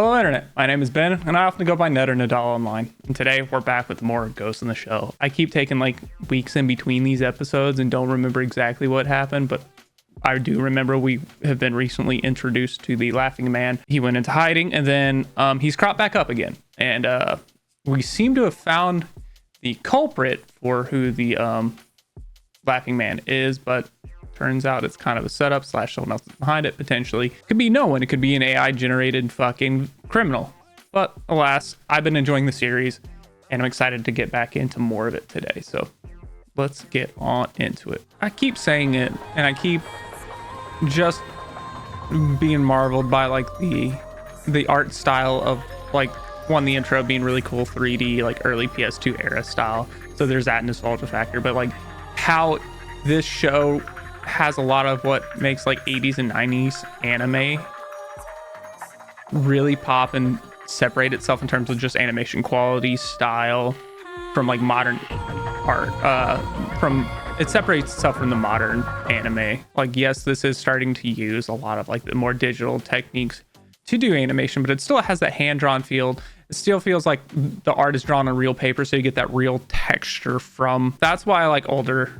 Hello Internet, my name is Ben, and I often go by Ned or Nedaula online, and today we're back with more Ghost in the Shell. I keep taking like weeks in between these episodes and don't remember exactly what happened, but I do remember we have been recently introduced to the Laughing Man. He went into hiding, and then he's cropped back up again, and we seem to have found the culprit for who the Laughing Man is, but turns out it's kind of a setup / someone else behind it, potentially. Could be no one. It could be an AI generated fucking criminal. But alas, I've been enjoying the series and I'm excited to get back into more of it today. So let's get on into it. I keep saying it and I keep just being marveled by like the art style of like the intro being really cool 3D, like early PS2 era style. So there's that nostalgia factor, but like how this show has a lot of what makes like 80s and 90s anime really pop and separate itself in terms of just animation quality, style from like modern art. It separates itself from the modern anime. Like, yes, this is starting to use a lot of like the more digital techniques to do animation, but it still has that hand-drawn feel. It still feels like the art is drawn on real paper, so you get that real texture from. That's why I like older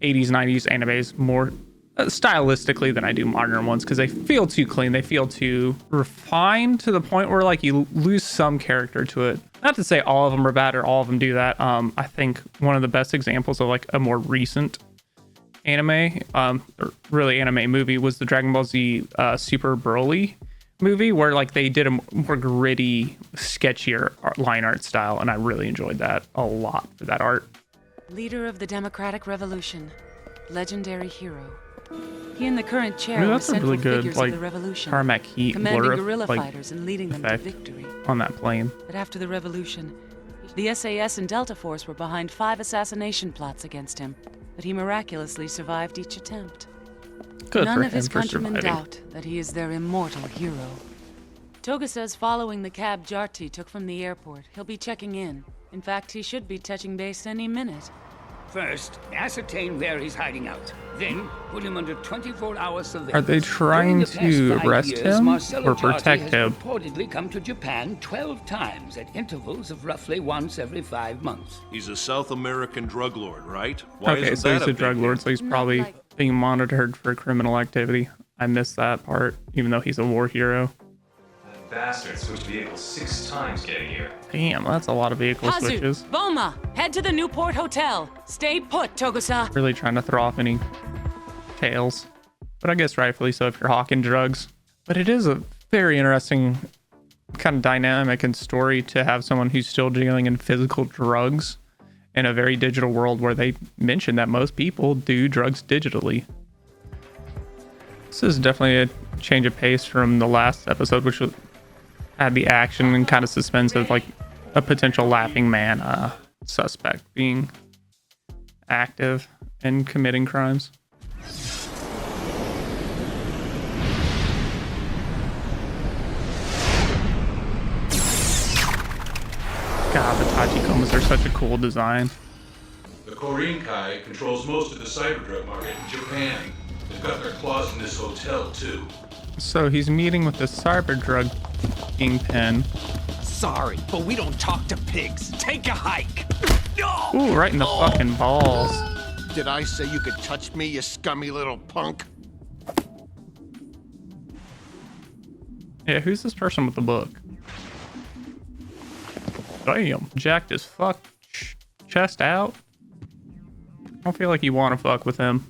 80s, 90s animes more stylistically than I do modern ones, because they feel too clean. They feel too refined to the point where like you lose some character to it. Not to say all of them are bad or all of them do that. I think one of the best examples of like a more recent anime, or really anime movie, was the Dragon Ball Z Super Broly movie, where like they did a more gritty, sketchier line art style, and I really enjoyed that a lot for that art. Leader of the Democratic Revolution, legendary hero. He and the current chair were That's a central really good figures like of the revolution, Tarmac heat commanding blur guerrilla like fighters and leading them to victory. on that plane. But after the revolution, the S.A.S and Delta Force were behind 5 assassination plots against him, but he miraculously survived each attempt. Good None for of his him for countrymen surviving. doubt that he is their immortal hero. Toga says following the cab Jarti took from the airport, he'll be checking in. In fact, he should be touching base any minute. First, ascertain where he's hiding out. Then, put him under 24-hour surveillance. Are they trying During the past to 5 arrest years, him Marcelo or protect Jarti him? has reportedly come to Japan 12 times at intervals of roughly once every 5 months. He's a South American drug lord, right? Why Okay, isn't so that he's a big drug lord, deal? so he's probably being monitored for criminal activity. I missed that part, even though he's a war hero. That bastard switched vehicles 6 times getting here. Damn, that's a lot of vehicle Kazu, switches. Boma, head to the Newport Hotel. Stay put, Togusa. Really trying to throw off any tails. But I guess rightfully so if you're hawking drugs. But it is a very interesting kind of dynamic and story to have someone who's still dealing in physical drugs in a very digital world where they mention that most people do drugs digitally. This is definitely a change of pace from the last episode, which had the action and kind of suspense of like a potential Laughing Man suspect being active and committing crimes. God, the Tachikomas are such a cool design. The Korinkai controls most of the cyber drug market in Japan. They've got their claws in this hotel, too. So he's meeting with the cyber drug kingpin. Sorry, but we don't talk to pigs. Take a hike. Ooh, right in the fucking balls. Did I say you could touch me, you scummy little punk? Yeah, who's this person with the book? Damn, jacked as fuck. Chest out. I don't feel like you want to fuck with him.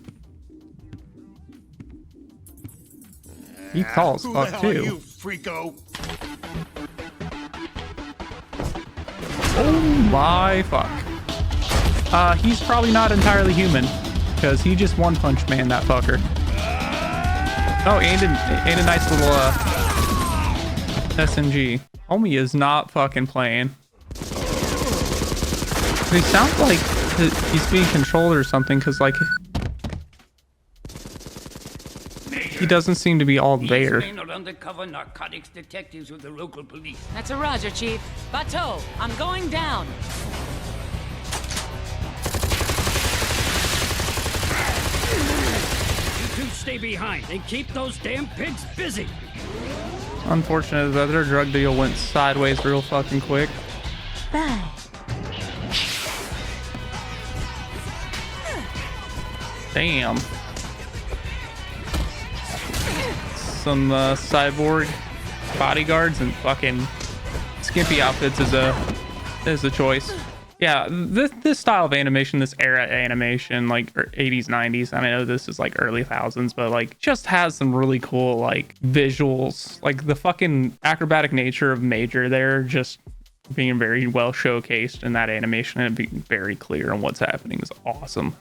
He tall as Who the fuck hell too. are you, freako? Oh my fuck. He's probably not entirely human, because he just one punch man that fucker. Oh, and a nice little SMG. Homie is not fucking playing. He sounds like he's being controlled or something, because like he doesn't seem to be all there. These men are undercover narcotics detectives with the local police. That's a Roger, Chief. Bateau, I'm going down. You two stay behind and keep those damn pigs busy. Unfortunate that their drug deal went sideways real fucking quick. Bye. Damn. Some cyborg bodyguards and fucking skimpy outfits is a choice. Yeah, this style of animation, this era animation, like 80s, 90s. I know this is like early thousands, but like just has some really cool like visuals. Like the fucking acrobatic nature of Major there, just being very well showcased in that animation and being very clear on what's happening is awesome.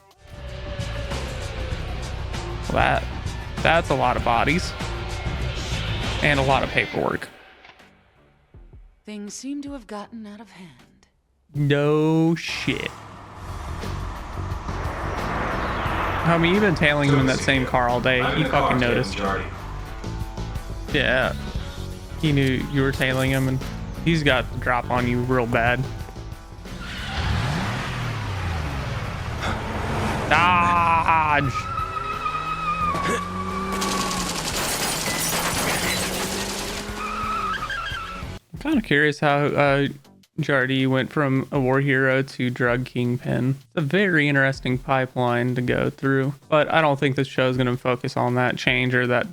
That's a lot of bodies and a lot of paperwork. Things seem to have gotten out of hand. No shit. Homie, you've been tailing him in that same car all day. You fucking noticed. Yeah. He knew you were tailing him and he's got the drop on you real bad. Dodge! I'm kind of curious how Jardy went from a war hero to drug kingpin. It's a very interesting pipeline to go through, but I don't think this show is going to focus on that change or that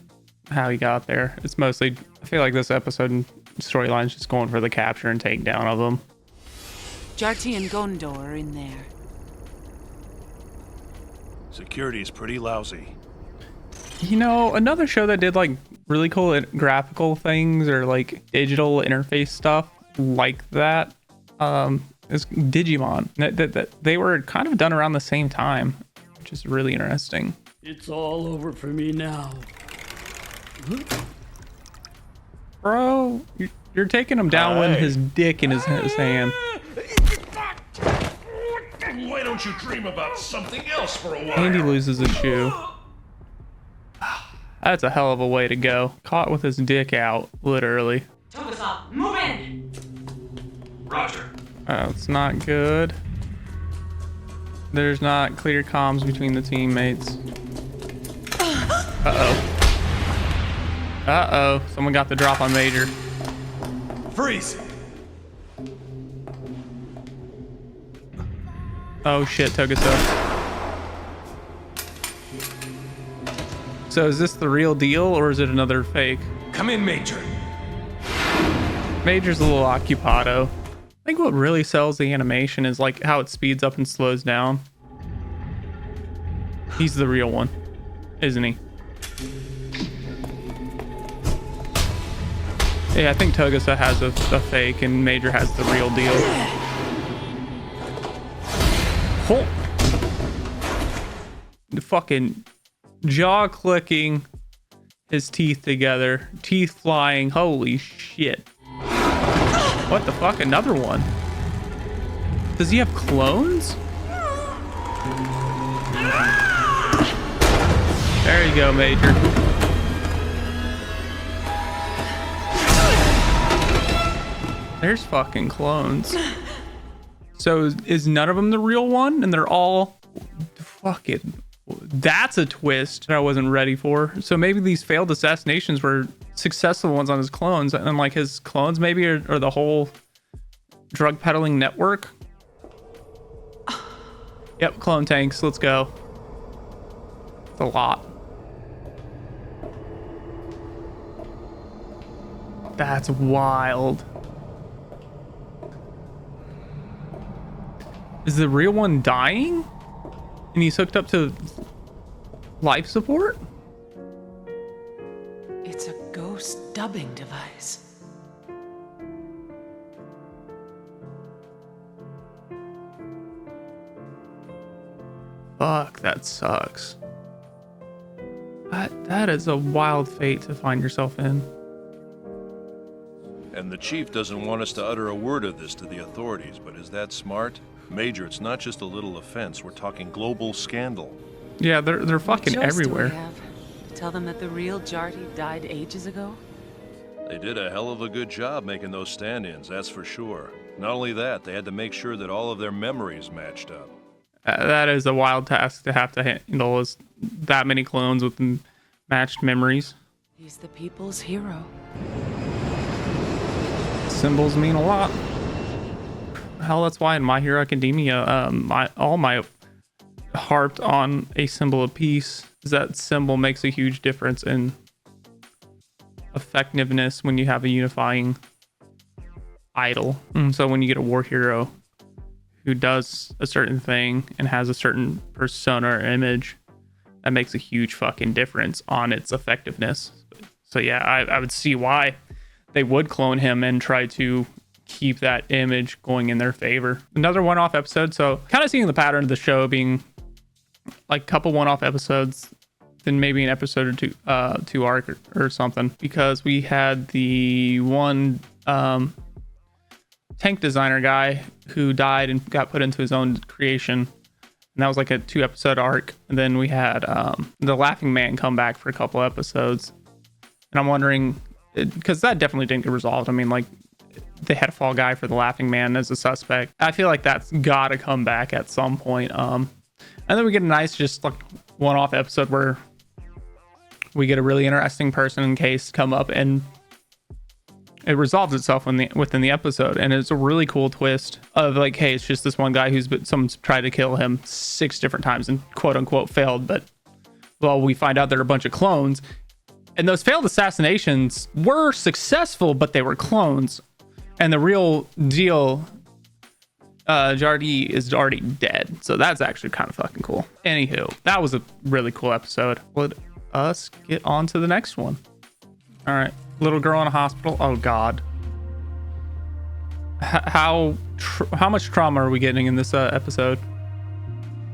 how he got there. It's mostly, I feel like this episode and storyline is just going for the capture and takedown of him. Jarty and Gondor are in there. Security's pretty lousy. You know, another show that did like really cool graphical things or like digital interface stuff like that is Digimon. That they were kind of done around the same time, which is really interesting. It's all over for me now. Bro, you're taking him down with his dick in his hand. Why don't you dream about something else for a while? And he loses a shoe. That's a hell of a way to go. Caught with his dick out, literally. Togusa, move in! Roger. It's not good. There's not clear comms between the teammates. Uh-oh. Someone got the drop on Major. Freeze! Oh shit, Togusa. So is this the real deal or is it another fake? Come in, Major. Major's a little occupado. I think what really sells the animation is like how it speeds up and slows down. He's the real one, isn't he? Yeah, I think Togusa has a fake and Major has the real deal. Oh. The fucking jaw clicking, his teeth together, teeth flying. Holy shit. What the fuck? Another one? Does he have clones? There you go, Major. There's fucking clones. So is none of them the real one? And they're all fucking... That's a twist that I wasn't ready for. So maybe these failed assassinations were successful ones on his clones, and like his clones maybe are the whole drug peddling network. Yep, clone tanks. Let's go. It's a lot. That's wild. Is the real one dying? And he's hooked up to life support? It's a ghost dubbing device. Fuck, that sucks. That is a wild fate to find yourself in. And the chief doesn't want us to utter a word of this to the authorities, but is that smart? Major, it's not just a little offense. We're talking global scandal. Yeah, they're fucking What choice everywhere. Do we have? Tell them that the real Jarty died ages ago? They did a hell of a good job making those stand-ins, that's for sure. Not only that, they had to make sure that all of their memories matched up. That is a wild task to have to handle, is that many clones with matched memories. He's the people's hero. Symbols mean a lot. Hell, that's why in My Hero Academia, all my harped on a symbol of peace. That symbol makes a huge difference in effectiveness when you have a unifying idol. So when you get a war hero who does a certain thing and has a certain persona or image, that makes a huge fucking difference on its effectiveness. So yeah, I would see why they would clone him and try to keep that image going in their favor. Another one-off episode. So kind of seeing the pattern of the show being like a couple one-off episodes, then maybe an episode or two arc or something, because we had the one tank designer guy who died and got put into his own creation, and that was like a 2-episode arc. And then we had the Laughing Man come back for a couple episodes, and I'm wondering, because that definitely didn't get resolved. I mean, like, they had a fall guy for the Laughing Man as a suspect. I feel like that's gotta come back at some point. And then we get a nice just like one-off episode where we get a really interesting person in case come up, and it resolves itself within the episode. And it's a really cool twist of like, hey, it's just this one guy someone's tried to kill him 6 different times and quote unquote failed, but well, we find out they're a bunch of clones, and those failed assassinations were successful, but they were clones, and the real deal, Jardee is already dead. So that's actually kind of fucking cool. Anywho, that was a really cool episode. Let us get on to the next one. All right, little girl in a hospital. Oh God, how much trauma are we getting in this episode?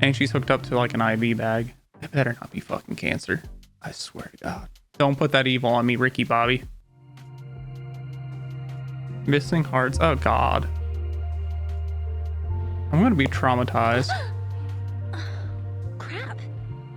And she's hooked up to like an IV bag. It better not be fucking cancer. I swear to God. Don't put that evil on me, Ricky Bobby. Missing hearts. Oh God. I'm gonna be traumatized. Crap.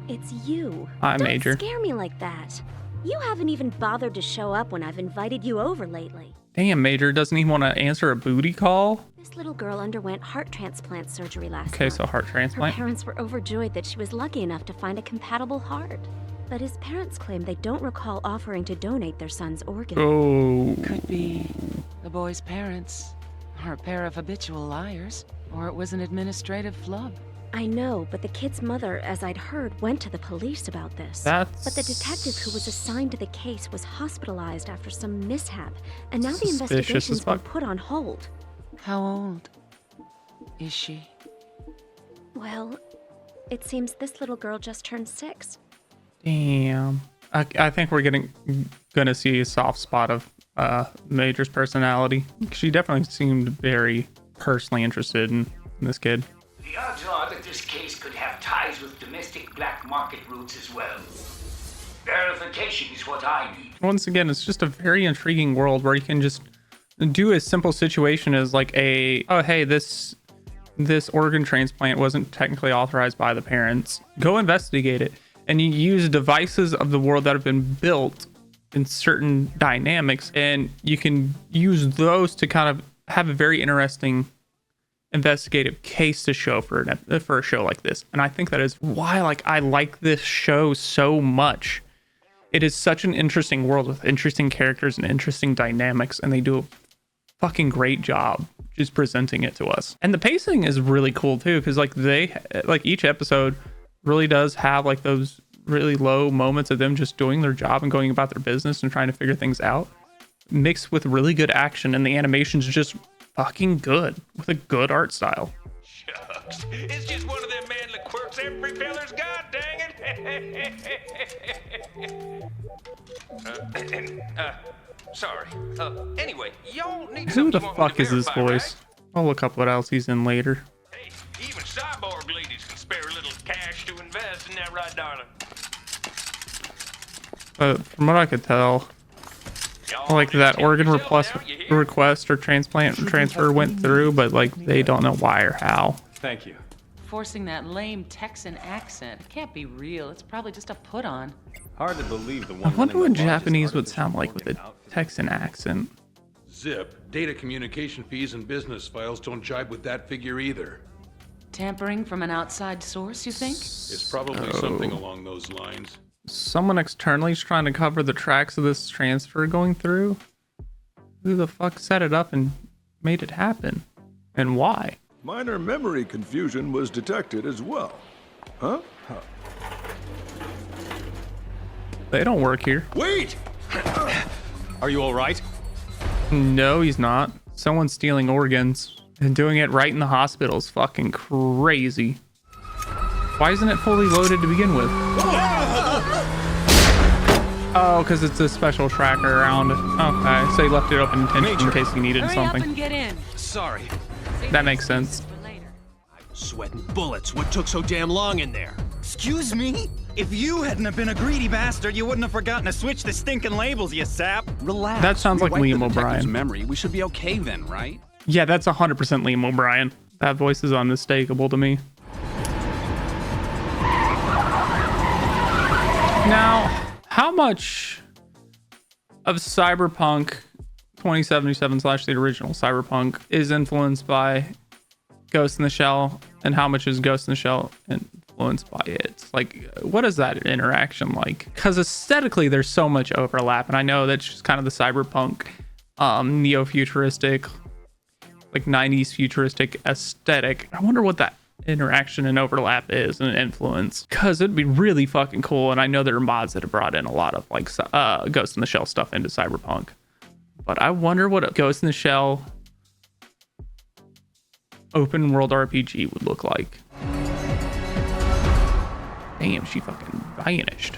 It's you. Hi, Major. Don't scare me like that. You haven't even bothered to show up when I've invited you over lately. Damn, Major doesn't even want to answer a booty call. This little girl underwent heart transplant surgery last Okay, month. so heart transplant. Her parents were overjoyed that she was lucky enough to find a compatible heart. But his parents claim they don't recall offering to donate their son's organs. Oh. Could be the boy's parents, or a pair of habitual liars, or it was an administrative flub. I know, but the kid's mother, as I'd heard, went to the police about this. But the detective who was assigned to the case was hospitalized after some mishap, and now the investigation's been put on hold. How old is she? Well, it seems this little girl just turned 6. Damn. I think we're gonna see a soft spot of Major's personality. She definitely seemed very personally interested in this kid. The odds are that this case could have ties with domestic black market routes as well. Verification is what I need. Once again, it's just a very intriguing world where you can just do a simple situation as like oh hey, this organ transplant wasn't technically authorized by the parents. Go investigate it. And you use devices of the world that have been built in certain dynamics, and you can use those to kind of have a very interesting investigative case to show for a show like this. And I think that is why I like this show so much. It is such an interesting world with interesting characters and interesting dynamics, and they do a fucking great job just presenting it to us. And the pacing is really cool too, because each episode really does have like those really low moments of them just doing their job and going about their business and trying to figure things out, mixed with really good action, and the animation's just fucking good with a good art style. Shucks, it's just one of them manly quirks every feller's got, dang it. Sorry. Anyway, y'all need Who the something fuck is this voice? Right? I'll look up what else he's in later. Hey, even cyborg ladies can spare a little cash to invest, isn't that right, darling? From what I could tell, like that organ request or transfer went through, but like they don't know why or how. Thank you. Forcing that lame Texan accent. It can't be real. It's probably just a put on. Hard to believe the one. I wonder what Japanese would sound like with a Texan accent. Zip, data communication fees and business files don't jibe with that figure either. Tampering from an outside source, you think? It's probably something along those lines. Someone externally is trying to cover the tracks of this transfer going through? Who the fuck set it up and made it happen? And why? Minor memory confusion was detected as well. Huh? They don't work here. Wait! Are you all right? No, he's not. Someone's stealing organs and doing it right in the hospital is fucking crazy. Why isn't it fully loaded to begin with? Oh, because it's a special tracker around. Okay, so he left it open intentionally in case he needed Hurry something. up and get in. Sorry. That makes sense. I was sweating bullets. What took so damn long in there? Excuse me? If you hadn't have been a greedy bastard, you wouldn't have forgotten to switch the stinking labels, you sap. Relax. That sounds like We wiped Liam the detective's O'Brien. memory. We should be okay then, right? Yeah, that's 100% Liam O'Brien. That voice is unmistakable to me. Now, how much of Cyberpunk 2077 / the original Cyberpunk is influenced by Ghost in the Shell, and how much is Ghost in the Shell influenced by it? Like, what is that interaction like? Because aesthetically, there's so much overlap, and I know that's just kind of the Cyberpunk neo-futuristic, like 90s futuristic aesthetic. I wonder what that interaction and overlap is and influence, because it'd be really fucking cool. And I know there are mods that have brought in a lot of like Ghost in the Shell stuff into Cyberpunk, but I wonder what a Ghost in the Shell open world RPG would look like. Damn, she fucking vanished.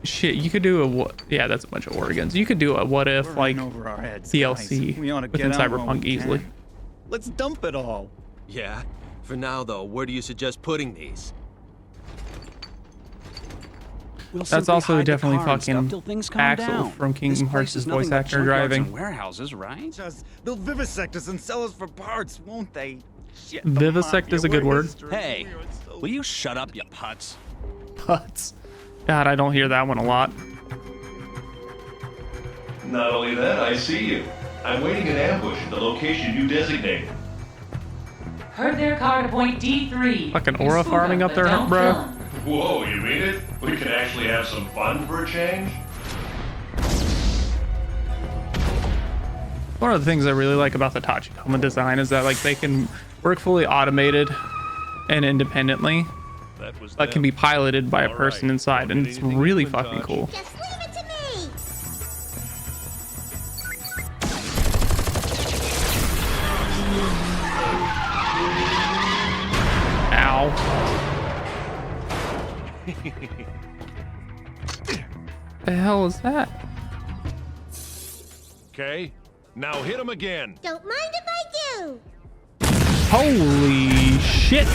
Shit, you could do a what? Yeah, that's a bunch of organs. You could do a what if like DLC within Cyberpunk easily. Let's dump it all. Yeah. For now, though, where do you suggest putting these? That's also definitely fucking Axel from Kingdom Hearts' voice actor driving. Warehouses, right? Just they'll vivisect us and sell us for parts, won't they? Shit, Vivisect is a good word. Hey, will you shut up, you putz? Putz. God, I don't hear that one a lot. Not only that, I see you. I'm waiting in ambush at the location you designated. Heard their car to point D3. Fucking aura farming up there, bro. Whoa, you mean it? We can actually have some fun for a change? One of the things I really like about the Tachikoma design is that like they can work fully automated and independently, but can be piloted by a person inside, and it's really fucking cool. Just leave it to me. Ow. The hell is that? Okay, now hit him again. Don't mind if I do. Holy shit.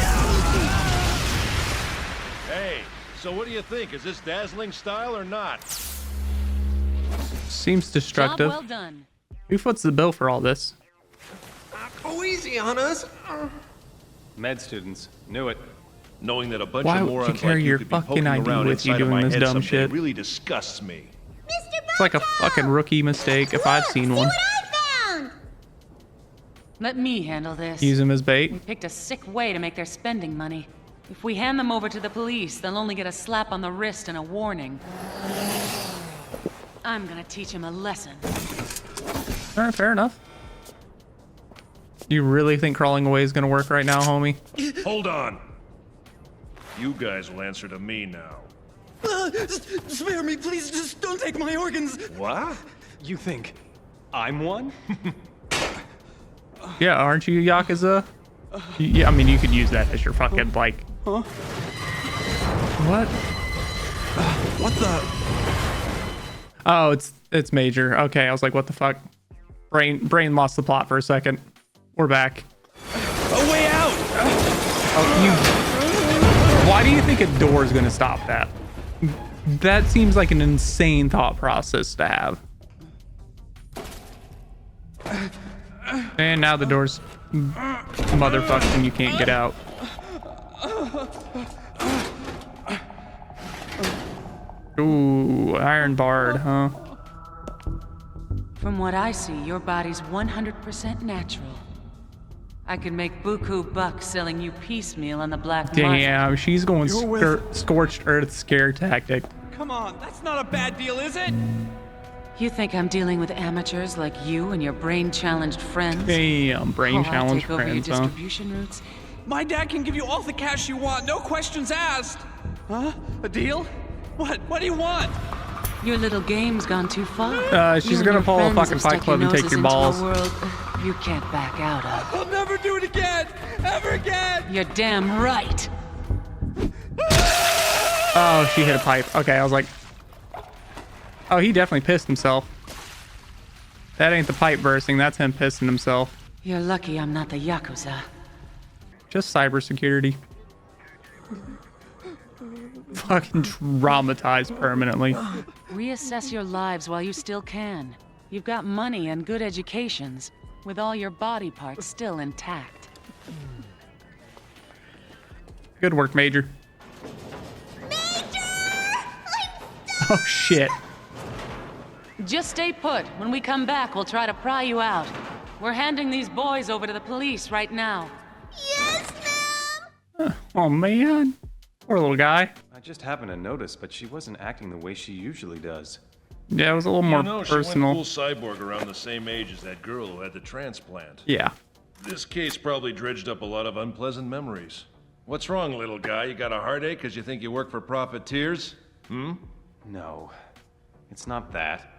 Hey, so what do you think? Is this dazzling style or not? Seems destructive. Job well done. Who foots the bill for all this? Go easy on us. Med students. Knew it. Knowing that a bunch Why of would you morons carry like your you could be fucking poking ID around with you inside of doing my this head dumb someday shit? really disgusts me. It's like a fucking rookie mistake if I've seen one. Let me handle this. Use him as bait. We picked a sick way to make their spending money. If we hand them over to the police, they'll only get a slap on the wrist and a warning. I'm gonna teach him a lesson. All right, fair enough. You really think crawling away is gonna work right now, homie? Hold on. You guys will answer to me now. Spare me, please. Just don't take my organs. What? You think I'm one? Yeah, aren't you Yakuza? Yeah, I mean, you could use that as your fucking, like... Huh? What? What the? Oh, it's Major. Okay, I was like, what the fuck? Brain lost the plot for a second. We're back. A way out! Oh, why do you think a door is gonna stop that? That seems like an insane thought process to have. And now the door's motherfucked and you can't get out. Ooh, iron barred, huh? From what I see, your body's 100% natural. I could make buku bucks selling you piecemeal on the black market. Damn, she's going scorched earth scare tactic. Come on, that's not a bad deal, is it? You think I'm dealing with amateurs like you and your brain-challenged friends? Damn, brain-challenged take over your friends, huh? distribution routes? My dad can give you all the cash you want, no questions asked. Huh? A deal? What? What do you want? Your little game's gone too far. She's gonna pull a fucking Fight Club and take your balls. You can't back out of. I'll never do it again! Ever again! You're damn right! Oh, she hit a pipe. Okay, I was like... Oh, he definitely pissed himself. That ain't the pipe bursting, that's him pissing himself. You're lucky I'm not the Yakuza. Just cybersecurity. Fucking traumatized permanently. Reassess your lives while you still can. You've got money and good educations, with all your body parts still intact. Good work, Major. Oh, shit. Just stay put. When we come back, we'll try to pry you out. We're handing these boys over to the police right now. Yes, ma'am! Oh, man. Poor little guy. I just happened to notice, but she wasn't acting the way she usually does. Yeah, it was a little more personal. She went full cyborg around the same age as that girl who had the transplant. Yeah. This case probably dredged up a lot of unpleasant memories. What's wrong, little guy? You got a heartache because you think you work for profiteers? No, it's not that.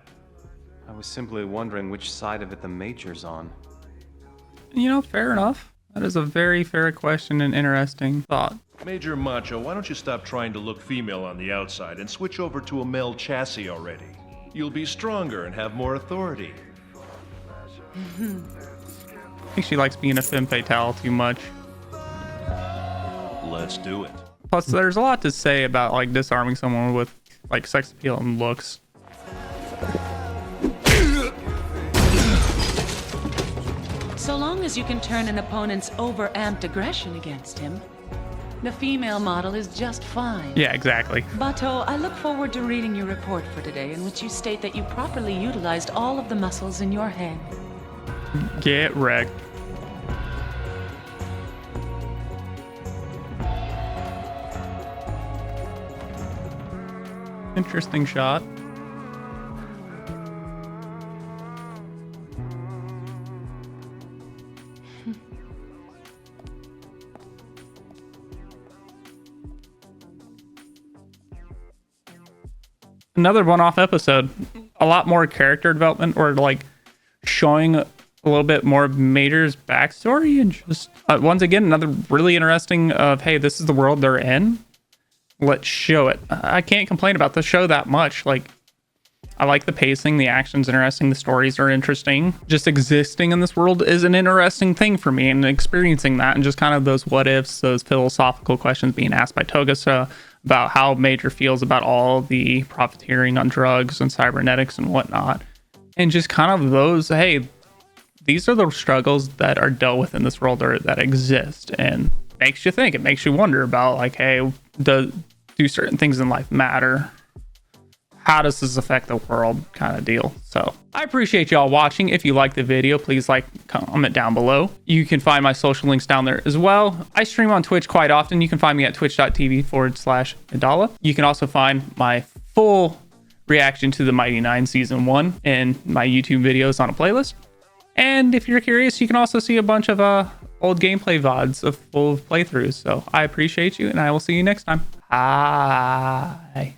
I was simply wondering which side of it the Major's on. You know, fair enough. That is a very fair question and interesting thought. Major Macho, why don't you stop trying to look female on the outside and switch over to a male chassis already? You'll be stronger and have more authority. I think she likes being a femme fatale too much. Let's do it. Plus, there's a lot to say about like disarming someone with like sex appeal and looks. So long as you can turn an opponent's overamped aggression against him, the female model is just fine. Yeah, exactly. Bato, I look forward to reading your report for today in which you state that you properly utilized all of the muscles in your head. Get wrecked. Interesting shot. Another one-off episode. A lot more character development, or like showing a little bit more of Major's backstory, and just once again another really interesting of, hey, this is the world they're in. Let's show it. I can't complain about the show that much. Like, I like the pacing, the action's interesting, the stories are interesting. Just existing in this world is an interesting thing for me, and experiencing that, and just kind of those what ifs, those philosophical questions being asked by Togasa about how Major feels about all the profiteering on drugs and cybernetics and whatnot. And just kind of those, hey, these are the struggles that are dealt with in this world, or that exist, and makes you think. It makes you wonder about, like, hey, do certain things in life matter? How does this affect the world, kind of deal? So I appreciate y'all watching. If you like the video, please like, comment down below. You can find my social links down there as well. I stream on Twitch quite often. You can find me at twitch.tv/Nedaula. You can also find my full reaction to the Mighty Nein Season 1 in my YouTube videos on a playlist. And if you're curious, you can also see a bunch of old gameplay VODs full of playthroughs. So I appreciate you, and I will see you next time. Bye.